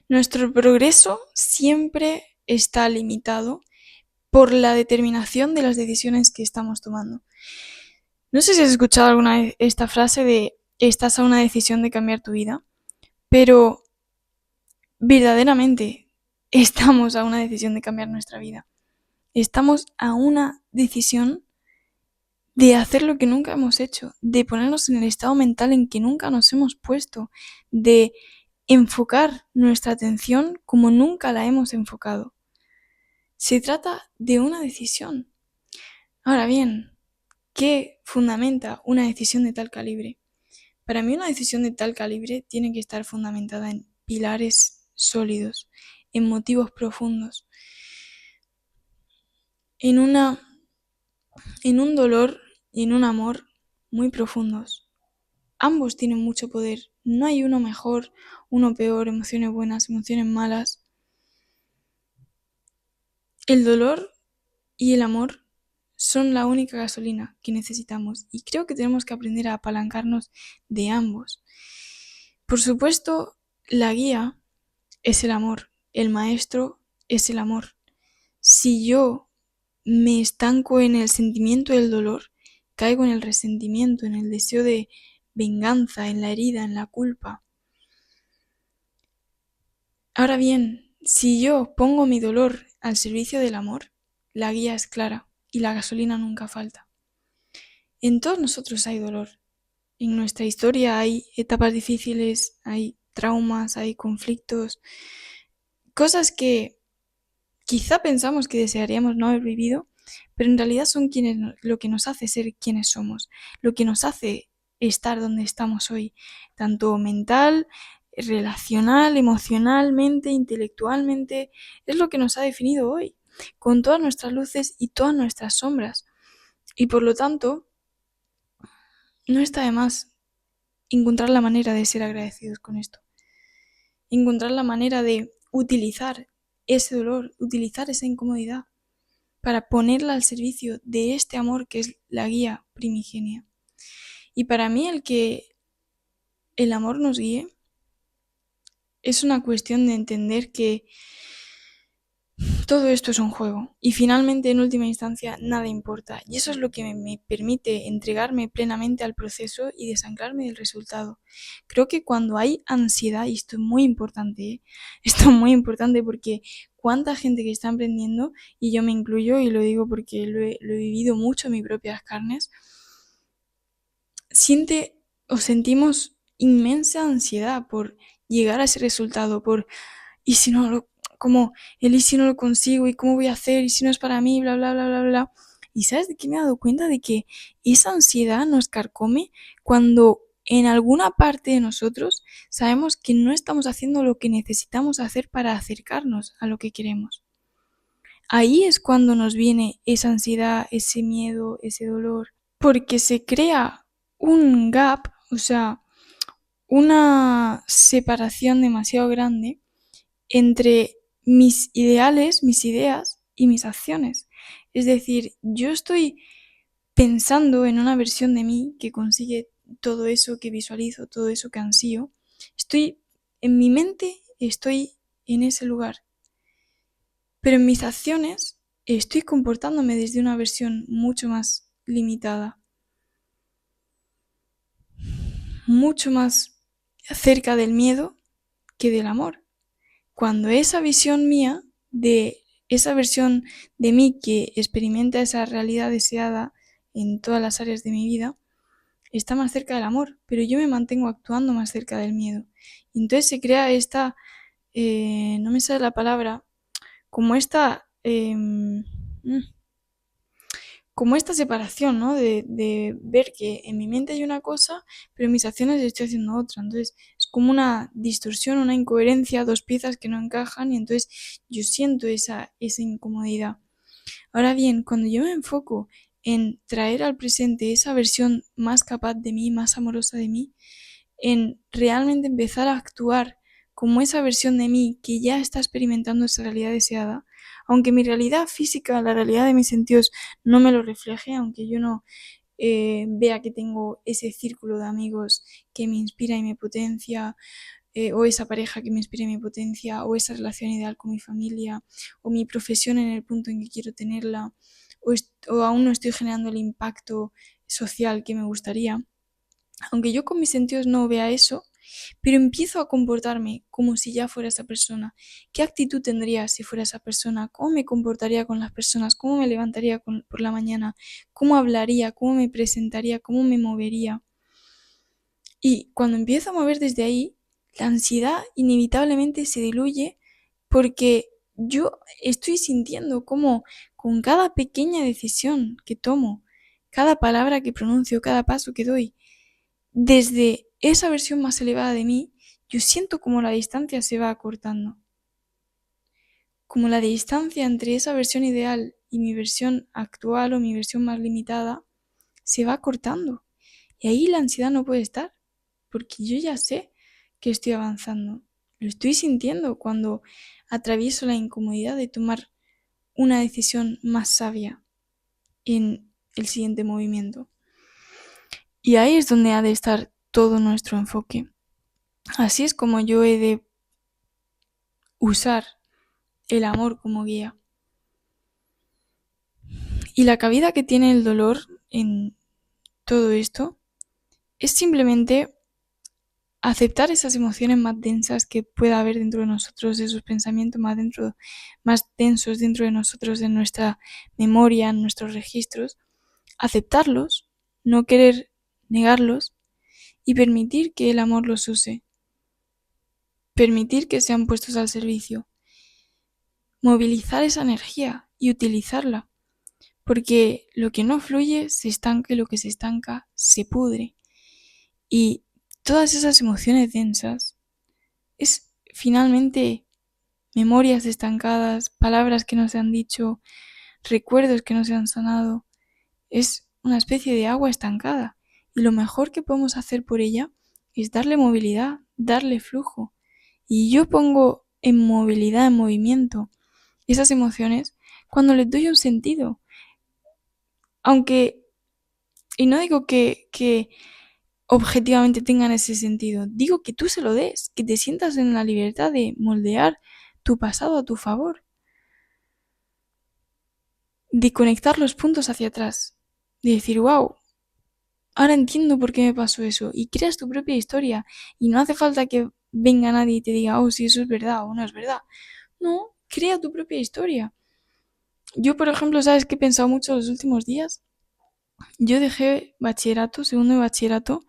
Nuestro progreso siempre está limitado por la determinación de las decisiones que estamos tomando. No sé si has escuchado alguna vez esta frase de estás a una decisión de cambiar tu vida, pero verdaderamente estamos a una decisión de cambiar nuestra vida. Estamos a una decisión de hacer lo que nunca hemos hecho, de ponernos en el estado mental en que nunca nos hemos puesto, de enfocar nuestra atención como nunca la hemos enfocado. Se trata de una decisión. Ahora bien, ¿qué fundamenta una decisión de tal calibre? Para mí una decisión de tal calibre tiene que estar fundamentada en pilares sólidos, en motivos profundos, en una en un dolor y en un amor muy profundos. Ambos tienen mucho poder. No hay uno mejor, uno peor, emociones buenas, emociones malas. El dolor y el amor son la única gasolina que necesitamos y creo que tenemos que aprender a apalancarnos de ambos. Por supuesto, la guía es el amor, el maestro es el amor. Si yo me estanco en el sentimiento del dolor, caigo en el resentimiento, en el deseo de venganza, en la herida, en la culpa. Ahora bien, si yo pongo mi dolor al servicio del amor, la guía es clara y la gasolina nunca falta. En todos nosotros hay dolor. En nuestra historia hay etapas difíciles, hay traumas, hay conflictos, cosas que quizá pensamos que desearíamos no haber vivido, pero en realidad son lo que nos hace ser quienes somos, lo que nos hace estar donde estamos hoy, tanto mental, relacional, emocionalmente, intelectualmente, es lo que nos ha definido hoy, con todas nuestras luces y todas nuestras sombras. Y por lo tanto, no está de más encontrar la manera de ser agradecidos con esto, encontrar la manera de utilizar ese dolor, utilizar esa incomodidad para ponerla al servicio de este amor que es la guía primigenia. Y para mí el que el amor nos guíe es una cuestión de entender que todo esto es un juego y finalmente en última instancia nada importa y eso es lo que me permite entregarme plenamente al proceso y desanclarme del resultado. Creo que cuando hay ansiedad, y esto es muy importante, esto es muy importante porque cuánta gente que está emprendiendo, y yo me incluyo y lo digo porque lo he vivido mucho en mis propias carnes, siente o sentimos inmensa ansiedad por llegar a ese resultado, por y si no lo, como el y si no lo consigo y cómo voy a hacer y si no es para mí, bla, bla, bla, bla, bla. Y sabes de qué me he dado cuenta de que esa ansiedad nos carcome cuando en alguna parte de nosotros sabemos que no estamos haciendo lo que necesitamos hacer para acercarnos a lo que queremos. Ahí es cuando nos viene esa ansiedad, ese miedo, ese dolor, porque se crea un gap, o sea, una separación demasiado grande entre mis ideales, mis ideas y mis acciones. Es decir, yo estoy pensando en una versión de mí que consigue todo eso que visualizo, todo eso que ansío. Estoy en mi mente, estoy en ese lugar. Pero en mis acciones estoy comportándome desde una versión mucho más limitada, mucho más cerca del miedo que del amor. Cuando esa visión mía, de esa versión de mí que experimenta esa realidad deseada en todas las áreas de mi vida, está más cerca del amor, pero yo me mantengo actuando más cerca del miedo. Y entonces se crea esta, no me sale la palabra, como esta, como esta separación, ¿no? De ver que en mi mente hay una cosa, pero en mis acciones estoy haciendo otra. Entonces es como una distorsión, una incoherencia, dos piezas que no encajan y entonces yo siento esa incomodidad. Ahora bien, cuando yo me enfoco en traer al presente esa versión más capaz de mí, más amorosa de mí, en realmente empezar a actuar como esa versión de mí que ya está experimentando esa realidad deseada, aunque mi realidad física, la realidad de mis sentidos no me lo refleje, aunque yo no vea que tengo ese círculo de amigos que me inspira y me potencia, o esa pareja que me inspire mi potencia, o esa relación ideal con mi familia, o mi profesión en el punto en que quiero tenerla, o aún no estoy generando el impacto social que me gustaría. Aunque yo con mis sentidos no vea eso, pero empiezo a comportarme como si ya fuera esa persona. ¿Qué actitud tendría si fuera esa persona? ¿Cómo me comportaría con las personas? ¿Cómo me levantaría por la mañana? ¿Cómo hablaría? ¿Cómo me presentaría? ¿Cómo me movería? Y cuando empiezo a mover desde ahí, la ansiedad inevitablemente se diluye porque yo estoy sintiendo como con cada pequeña decisión que tomo, cada palabra que pronuncio, cada paso que doy, desde esa versión más elevada de mí, yo siento como la distancia se va acortando. Como la distancia entre esa versión ideal y mi versión actual o mi versión más limitada se va acortando. Y ahí la ansiedad no puede estar, porque yo ya sé que estoy avanzando. Lo estoy sintiendo cuando atravieso la incomodidad de tomar una decisión más sabia en el siguiente movimiento. Y ahí es donde ha de estar todo nuestro enfoque. Así es como yo he de usar el amor como guía. Y la cabida que tiene el dolor en todo esto es simplemente aceptar esas emociones más densas que pueda haber dentro de nosotros, esos pensamientos más densos dentro de nosotros, en nuestra memoria, en nuestros registros, aceptarlos, no querer negarlos y permitir que el amor los use, permitir que sean puestos al servicio, movilizar esa energía y utilizarla, porque lo que no fluye se estanca y lo que se estanca se pudre. Y todas esas emociones densas es finalmente memorias estancadas, palabras que no se han dicho, recuerdos que no se han sanado. Es una especie de agua estancada. Y lo mejor que podemos hacer por ella es darle movilidad, darle flujo. Y yo pongo en movilidad, en movimiento, esas emociones cuando les doy un sentido. Aunque, y no digo que objetivamente tengan ese sentido, digo que tú se lo des, que te sientas en la libertad de moldear tu pasado a tu favor, de conectar los puntos hacia atrás, de decir, wow, ahora entiendo por qué me pasó eso, y creas tu propia historia, y no hace falta que venga nadie y te diga, oh, si eso es verdad o no es verdad. No, crea tu propia historia. Yo, por ejemplo, ¿sabes qué he pensado mucho los últimos días? Yo dejé bachillerato, segundo de bachillerato,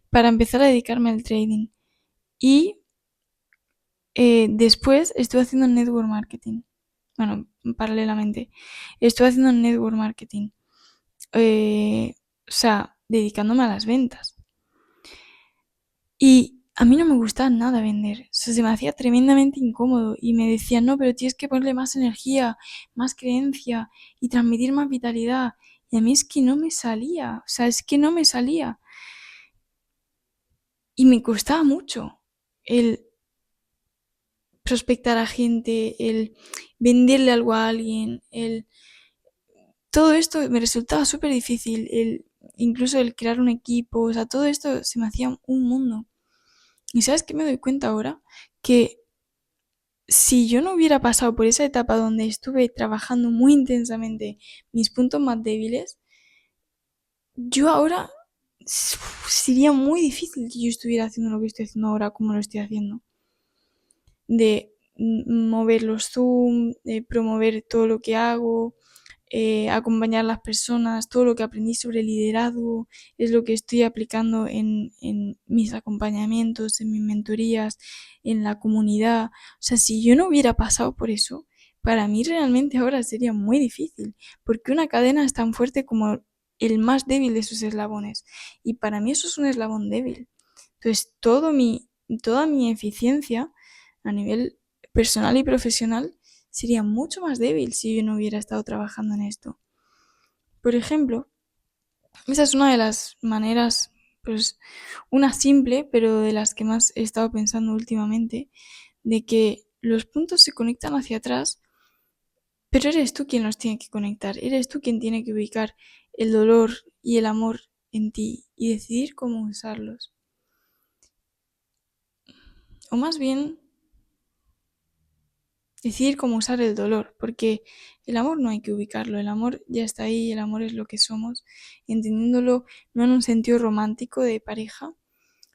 para empezar a dedicarme al trading. Y después estuve haciendo network marketing. Bueno, paralelamente. Estuve haciendo network marketing. O sea, dedicándome a las ventas. Y a mí no me gustaba nada vender. O sea, se me hacía tremendamente incómodo. Y me decían, no, pero tienes que ponerle más energía, más creencia y transmitir más vitalidad. Y a mí es que no me salía. O sea, es que no me salía. Y me costaba mucho el prospectar a gente, el venderle algo a alguien, todo esto me resultaba súper difícil, incluso el crear un equipo, o sea, todo esto se me hacía un mundo. ¿Y sabes qué me doy cuenta ahora? Que si yo no hubiera pasado por esa etapa donde estuve trabajando muy intensamente mis puntos más débiles, yo ahora sería muy difícil que yo estuviera haciendo lo que estoy haciendo ahora como lo estoy haciendo. De mover los Zoom, de promover todo lo que hago, acompañar a las personas, todo lo que aprendí sobre liderazgo, es lo que estoy aplicando en mis acompañamientos, en mis mentorías, en la comunidad. O sea, si yo no hubiera pasado por eso, para mí realmente ahora sería muy difícil, porque una cadena es tan fuerte como el más débil de sus eslabones. Y para mí eso es un eslabón débil. Entonces, toda mi eficiencia a nivel personal y profesional sería mucho más débil si yo no hubiera estado trabajando en esto. Por ejemplo, esa es una de las maneras, pues una simple, pero de las que más he estado pensando últimamente, de que los puntos se conectan hacia atrás, pero eres tú quien los tiene que conectar, eres tú quien tiene que ubicar el dolor y el amor en ti y decidir cómo usarlos. o más bien decidir cómo usar el dolor, porque el amor no hay que ubicarlo, el amor ya está ahí, el amor es lo que somos, entendiéndolo no en un sentido romántico de pareja,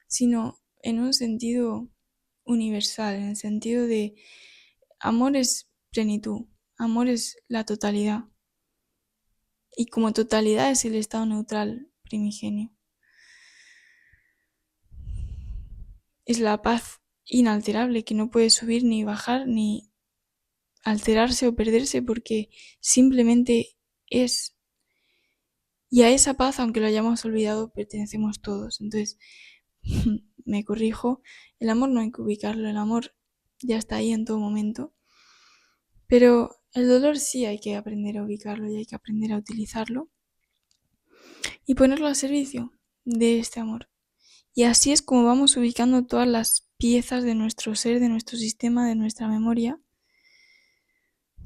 sino en un sentido universal, en el sentido de amor es plenitud, amor es la totalidad, y como totalidad es el estado neutral primigenio. Es la paz inalterable que no puede subir ni bajar ni alterarse o perderse porque simplemente es. Y a esa paz, aunque lo hayamos olvidado, pertenecemos todos. Entonces, me corrijo, el amor no hay que ubicarlo, el amor ya está ahí en todo momento. Pero el dolor sí hay que aprender a ubicarlo y hay que aprender a utilizarlo y ponerlo al servicio de este amor. Y así es como vamos ubicando todas las piezas de nuestro ser, de nuestro sistema, de nuestra memoria,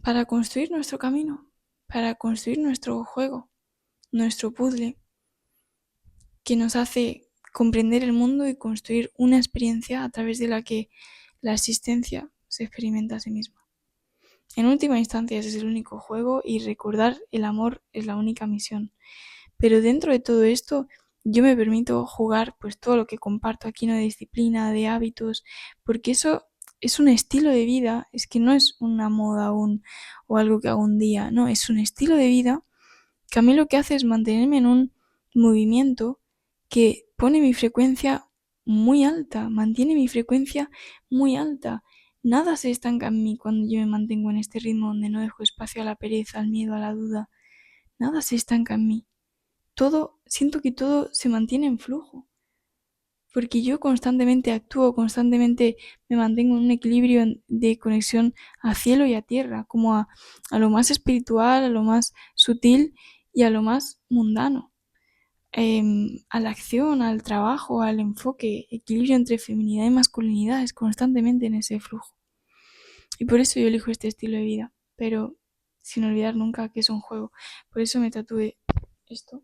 para construir nuestro camino, para construir nuestro juego, nuestro puzzle, que nos hace comprender el mundo y construir una experiencia a través de la que la existencia se experimenta a sí misma. En última instancia ese es el único juego y recordar el amor es la única misión. Pero dentro de todo esto yo me permito jugar pues todo lo que comparto aquí, ¿no? De disciplina, de hábitos, porque eso es un estilo de vida, es que no es una moda o algo que hago un día, no, es un estilo de vida que a mí lo que hace es mantenerme en un movimiento que pone mi frecuencia muy alta, mantiene mi frecuencia muy alta. Nada se estanca en mí cuando yo me mantengo en este ritmo donde no dejo espacio a la pereza, al miedo, a la duda. Nada se estanca en mí. Siento que todo se mantiene en flujo, porque yo constantemente actúo, constantemente me mantengo en un equilibrio de conexión a cielo y a tierra, como a lo más espiritual, a lo más sutil y a lo más mundano, a la acción, al trabajo, al enfoque, equilibrio entre feminidad y masculinidad, es constantemente en ese flujo. Y por eso yo elijo este estilo de vida, pero sin olvidar nunca que es un juego. Por eso me tatué esto.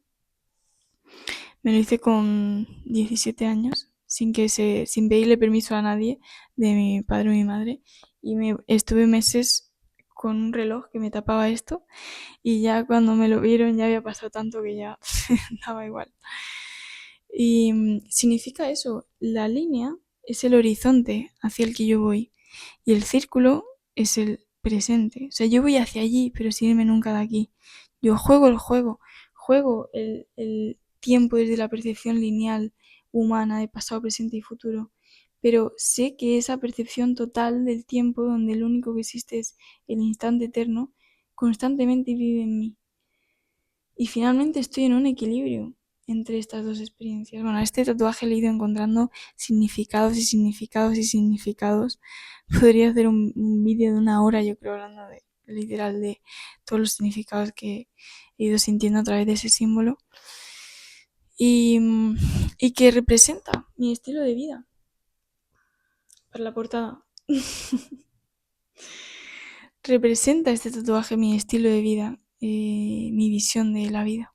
Me lo hice con 17 años, sin pedirle permiso a nadie, de mi padre o mi madre. Y estuve meses con un reloj que me tapaba esto. Y ya cuando me lo vieron ya había pasado tanto que ya daba igual. Y significa eso, la línea es el horizonte hacia el que yo voy. Y el círculo es el presente. O sea, yo voy hacia allí, pero sin irme nunca de aquí. Yo juego el juego, juego el tiempo desde la percepción lineal humana de pasado, presente y futuro. Pero sé que esa percepción total del tiempo, donde lo único que existe es el instante eterno, constantemente vive en mí. Y finalmente estoy en un equilibrio entre estas dos experiencias. Bueno, a este tatuaje le he ido encontrando significados y significados y significados. Podría hacer un vídeo de 1 hora, yo creo, hablando de literal de todos los significados que he ido sintiendo a través de ese símbolo. Y, y que representa mi estilo de vida. Para la portada. Representa este tatuaje mi estilo de vida, mi visión de la vida.